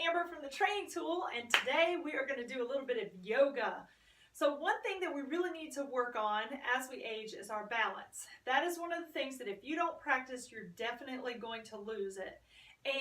Amber from the Training Tool, and today we are going to do a little bit of yoga. So one thing that we really need to work on as we age is our balance. That is one of the things that if you don't practice, you're definitely going to lose it.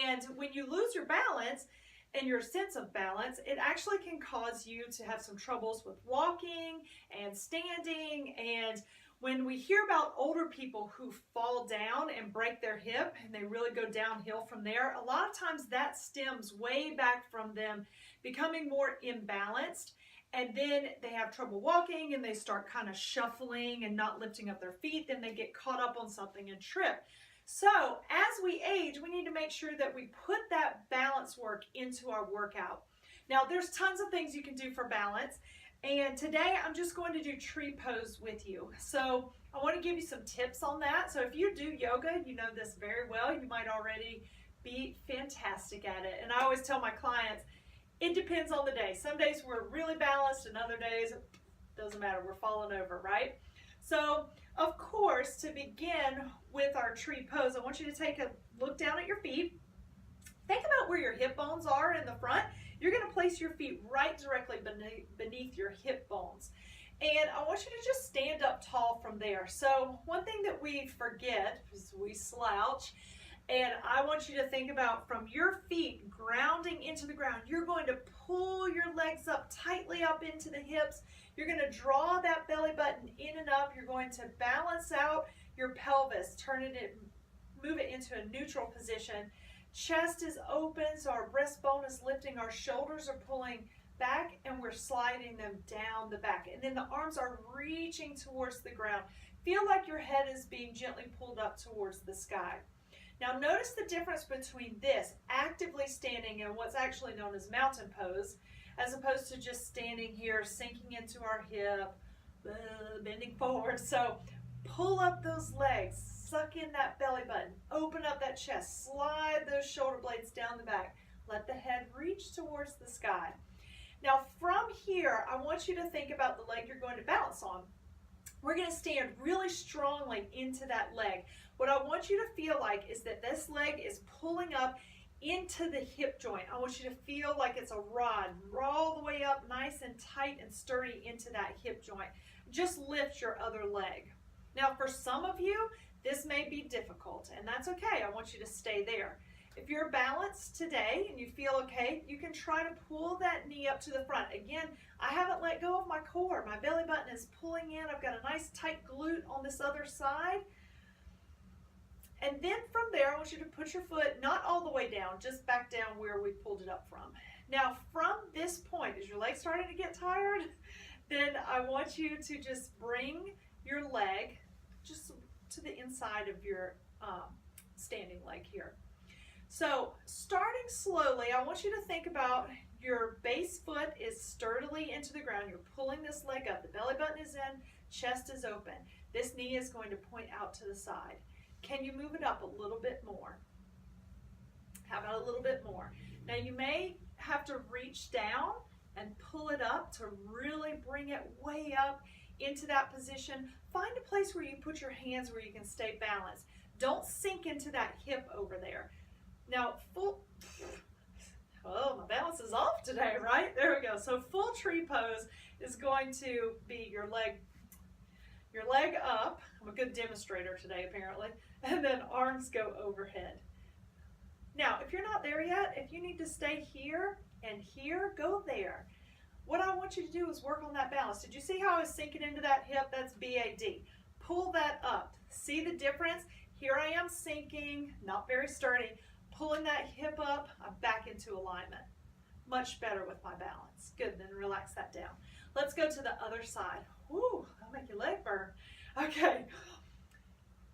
And when you lose your balance and your sense of balance, it actually can cause you to have some troubles with walking and standing. And when we hear about older people who fall down and break their hip and they really go downhill from there, a lot of times that stems way back from them becoming more imbalanced, and then they have trouble walking and they start kind of shuffling and not lifting up their feet. Then they get caught up on something and trip. So as we age, we need to make sure that we put that balance work into our workout. Now there's tons of things you can do for balance. And today I'm just going to do tree pose with you. So I want to give you some tips on that. So if you do yoga, you know this very well. You might already be fantastic at it. And I always tell my clients, it depends on the day. Some days we're really balanced and other days, doesn't matter, we're falling over, right? So of course, to begin with our tree pose, I want you to take a look down at your feet. Think about where your hip bones are in the front. You're going to place your feet right directly beneath your hip bones. And I want you to just stand up tall from there. So one thing that we forget is we slouch. And I want you to think about from your feet grounding into the ground. You're going to pull your legs up tightly up into the hips. You're going to draw that belly button in and up. You're going to balance out your pelvis, move it into a neutral position. Chest is open, so our breastbone is lifting, our shoulders are pulling back, and we're sliding them down the back. And then the arms are reaching towards the ground. Feel like your head is being gently pulled up towards the sky. Now notice the difference between this, actively standing, and what's actually known as mountain pose, as opposed to just standing here, sinking into our hip, bending forward. So pull up those legs, suck in that belly button, open up that chest, slide those shoulder blades down the back. Let the head reach towards the sky. Now from here, I want you to think about the leg you're going to balance on. We're going to stand really strongly into that leg. What I want you to feel like is that this leg is pulling up into the hip joint. I want you to feel like it's a rod. Roll all the way up nice and tight and sturdy into that hip joint. Just lift your other leg. Now for some of you, this may be difficult, and that's okay. I want you to stay there. If you're balanced today and you feel okay, you can try to pull that knee up to the front. Again, I haven't let go of my core. My belly button is pulling in. I've got a nice tight glute on this other side. And then from there, I want you to put your foot not all the way down, just back down where we pulled it up from. Now from this point, is your leg starting to get tired? Then I want you to just bring your leg just to the inside of your standing leg here. So starting slowly, I want you to think about your base foot is sturdily into the ground. You're pulling this leg up. The belly button is in, chest is open. This knee is going to point out to the side. Can you move it up a little bit more? How about a little bit more? Now you may have to reach down and pull it up to really bring it way up into that position. Find a place where you put your hands where you can stay balanced. Don't sink into that hip over there. Now oh, my balance is off today, right? There we go. So full tree pose is going to be your leg up. I'm a good demonstrator today apparently. And then arms go overhead. Now, if you're not there yet, if you need to stay here and here, go there. What I want you to do is work on that balance. Did you see how I was sinking into that hip? That's BAD. Pull that up. See the difference? Here I am sinking, not very sturdy. Pulling that hip up, I'm back into alignment. Much better with my balance. Good, then relax that down. Let's go to the other side. Woo, that'll make your leg burn. Okay,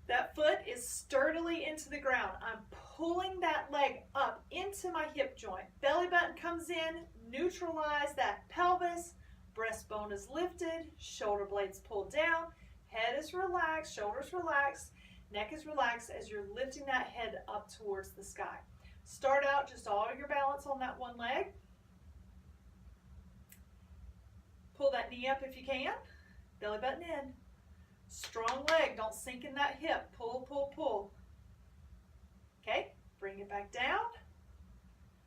that foot is sturdily into the ground. I'm pulling that leg up into my hip joint. Belly button comes in, neutralize that pelvis, breastbone is lifted, shoulder blades pulled down, head is relaxed, shoulders relaxed, neck is relaxed as you're lifting that head up towards the sky. Start out just all your balance on that one leg. Pull that knee up if you can, belly button in. Strong leg, don't sink in that hip. Pull, pull, pull. Okay, bring it back down.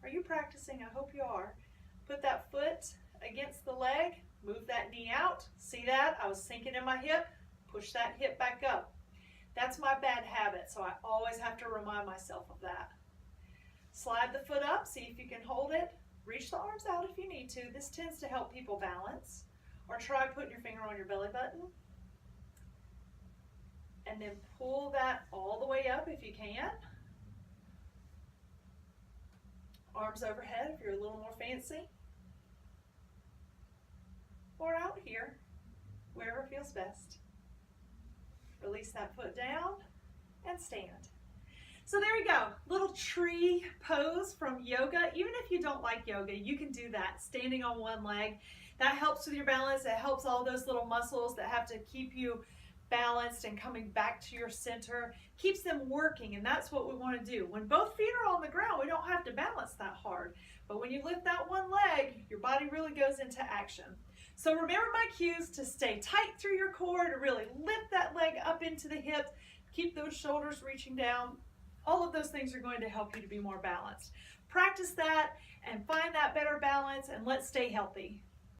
Are you practicing? I hope you are. Put that foot against the leg, move that knee out. See that? I was sinking in my hip. Push that hip back up. That's my bad habit, so I always have to remind myself of that. Slide the foot up, see if you can hold it. Reach the arms out if you need to. This tends to help people balance. Or try putting your finger on your belly button. And then pull that all the way up if you can. Arms overhead if you're a little more fancy. Or out here, wherever feels best. Release that foot down and stand. So there you go, little tree pose from yoga. Even if you don't like yoga, you can do that, standing on one leg. That helps with your balance. It helps all those little muscles that have to keep you balanced and coming back to your center. Keeps them working, and that's what we want to do. When both feet are on the ground, we don't have to balance that hard. But when you lift that one leg, your body really goes into action. So remember my cues to stay tight through your core, to really lift that leg up into the hips, keep those shoulders reaching down. All of those things are going to help you to be more balanced. Practice that and find that better balance, and let's stay healthy.